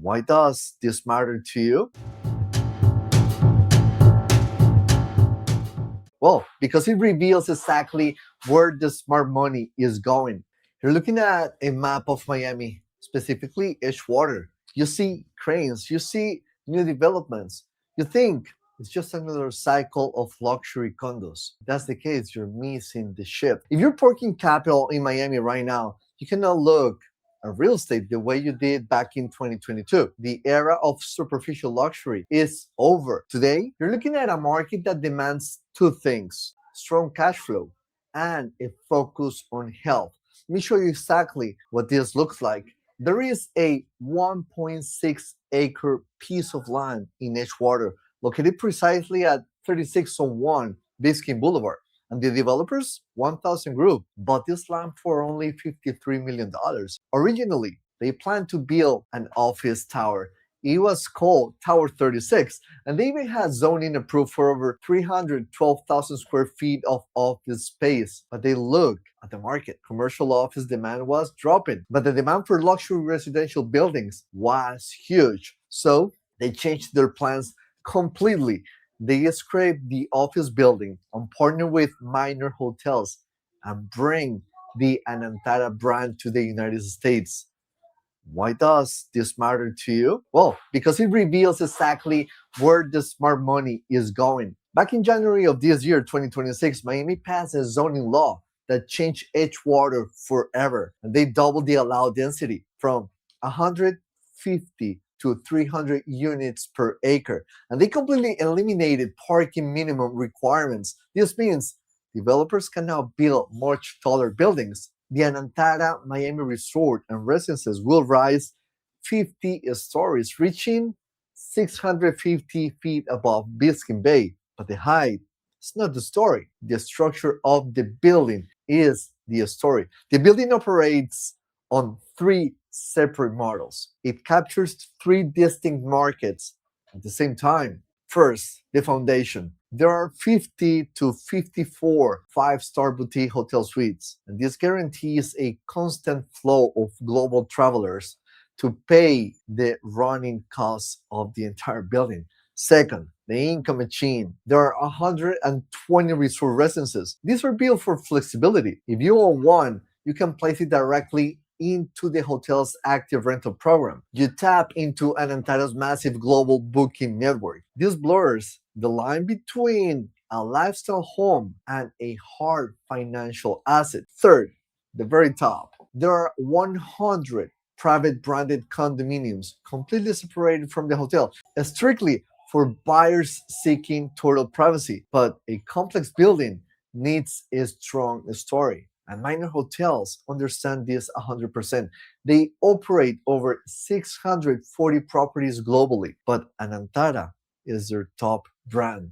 Why does this matter to you? Well, because it reveals exactly where the smart money is going. You're looking at a map of Miami, specifically Edgewater. You see cranes, you see new developments. You think it's just another cycle of luxury condos. If that's the case, you're missing the ship. If you're parking capital in Miami right now, you cannot look at real estate the way you did back in 2022. The era of superficial luxury is over. Today, you're looking at a market that demands two things: strong cash flow and a focus on health. Let me show you exactly what this looks like. There is a 1.6 acre piece of land in Edgewater, located precisely at 3601 Biscayne Boulevard. And the developers, 1000 Group, bought this land for only $53 million. Originally, they planned to build an office tower. It was called Tower 36, and they even had zoning approved for over 312,000 square feet of office space. But they looked at the market. Commercial office demand was dropping, but the demand for luxury residential buildings was huge. So they changed their plans completely. They scraped the office building and partnered with minor hotels and bring the Anantara brand to the United States. Why does this matter to you? Well, because it reveals exactly where the smart money is going. Back in January of this year, 2026, Miami passed a zoning law that changed Edgewater forever. And they doubled the allowed density from 150 to 300 units per acre. And they completely eliminated parking minimum requirements. This means developers can now build much taller buildings. The Anantara Miami Resort and residences will rise 50 stories, reaching 650 feet above Biscayne Bay. But the height is not the story. The structure of the building is the story. The building operates on three separate models. It captures three distinct markets at the same time. First, the foundation. There are 50 to 54 five-star boutique hotel suites, and this guarantees a constant flow of global travelers to pay the running costs of the entire building. Second, the income machine. There are 120 resort residences. These are built for flexibility. If you own one, you can place it directly into the hotel's active rental program. You tap into Anantara's massive global booking network. This blurs the line between a lifestyle home and a hard financial asset. Third, the very top, there are 100 private branded condominiums completely separated from the hotel, strictly for buyers seeking total privacy. But a complex building needs a strong story. And minor hotels understand this 100%. They operate over 640 properties globally, but Anantara is their top brand.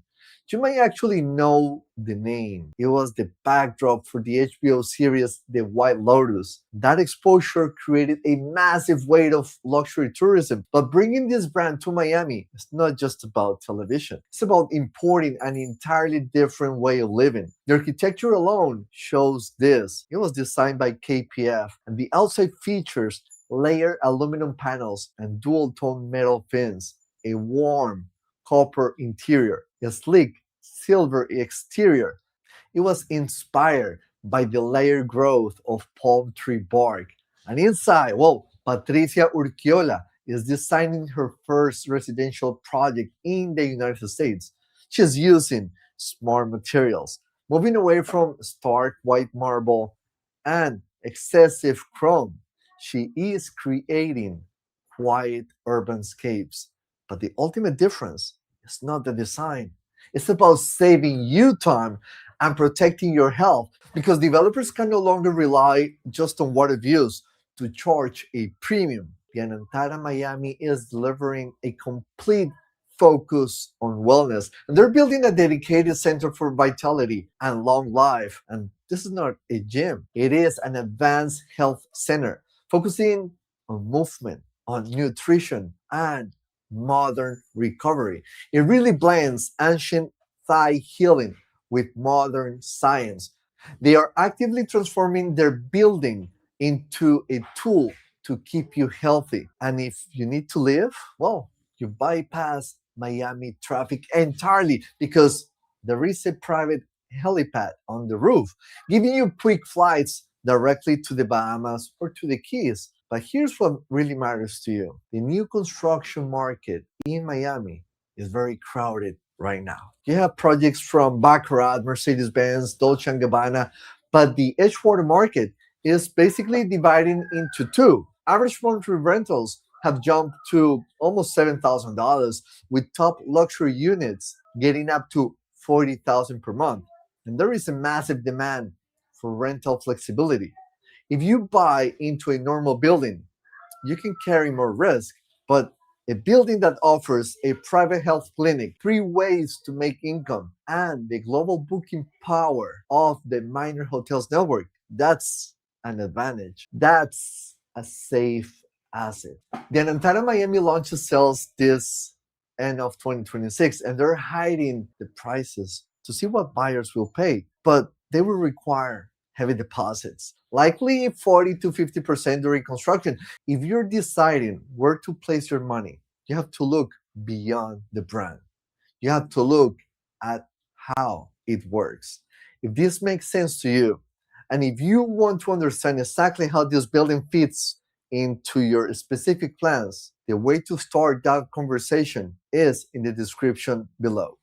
You may actually know the name. It was the backdrop for the HBO series The White Lotus. That exposure created a massive wave of luxury tourism. But bringing this brand to Miami is not just about television. It's about importing an entirely different way of living. The architecture alone shows this. It was designed by KPF, and the outside features layered aluminum panels and dual-tone metal fins, a warm copper interior, a sleek silver exterior. It was inspired by the layered growth of palm tree bark. And inside, well, Patricia Urquiola is designing her first residential project in the United States. She's using smart materials, moving away from stark white marble and excessive chrome. She is creating quiet urbanscapes. But the ultimate difference is not the design. It's about saving you time and protecting your health, because developers can no longer rely just on water views to charge a premium. The Anantara Miami is delivering a complete focus on wellness, and they're building a dedicated center for vitality and long life. And this is not a gym, it is an advanced health center focusing on movement, on nutrition, and modern recovery. It really blends ancient Thai healing with modern science. They are actively transforming their building into a tool to keep you healthy. And if you need to live, well, you bypass Miami traffic entirely because there is a private helipad on the roof, giving you quick flights directly to the Bahamas or to the Keys. But here's what really matters to you: the new construction market in Miami is very crowded right now. You have projects from Baccarat, Mercedes Benz, Dolce& and Gabbana, but the Edgewater market is basically dividing into two. Average monthly rentals have jumped to almost $7,000, with top luxury units getting up to $40,000 per month. And there is a massive demand for rental flexibility. If you buy into a normal building, you can carry more risk, but a building that offers a private health clinic, three ways to make income, and the global booking power of the minor hotels network, that's an advantage. That's a safe asset. The Anantara Miami launches sales this end of 2026, and they're hiding the prices to see what buyers will pay, but they will require heavy deposits, likely 40 to 50% during construction. If you're deciding where to place your money, you have to look beyond the brand. You have to look at how it works. If this makes sense to you, and if you want to understand exactly how this building fits into your specific plans, the way to start that conversation is in the description below.